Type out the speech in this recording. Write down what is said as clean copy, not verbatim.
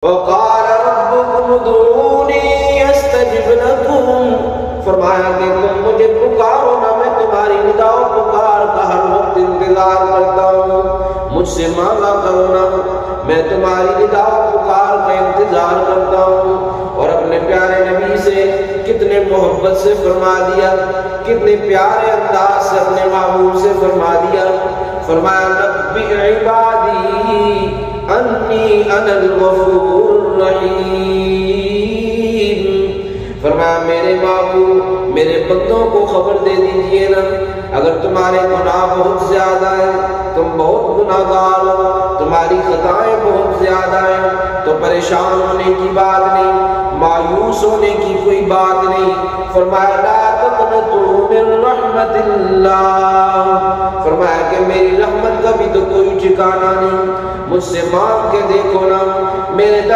وقال ربكم ادعوني استجب لكم، فرمایا کہ تم مجھے پکارو نا، میں تمہاری ندا و پکار کا ہر وقت انتظار کرتا ہوں، مجھ سے مانگا کرو نا، میں تمہاری ندا و پکار کا انتظار کرتا ہوں۔ اور اپنے پیارے نبی سے کتنے محبت سے فرما دیا، کتنے پیارے انداز سے اپنے محبوب سے فرما دیا، فرمایا نبی عبادی انی انا الغفور الرحیم، فرمایا میرے محبوب میرے بندوں کو خبر دے دیجئے نا، اگر تمہارے گناہ بہت زیادہ ہیں، تم بہت گناہگار ہو، تمہاری خطائیں بہت زیادہ ہیں، تو پریشان ہونے کی بات نہیں، مایوس ہونے کی کوئی بات نہیں، فرمایا لا تقنطوا من رحمت اللہ، فرمایا کہ میری رحمت کا بھی تو کوئی ٹھکانہ نہیں، مجھ سے مانگ کے دیکھو نا، میرے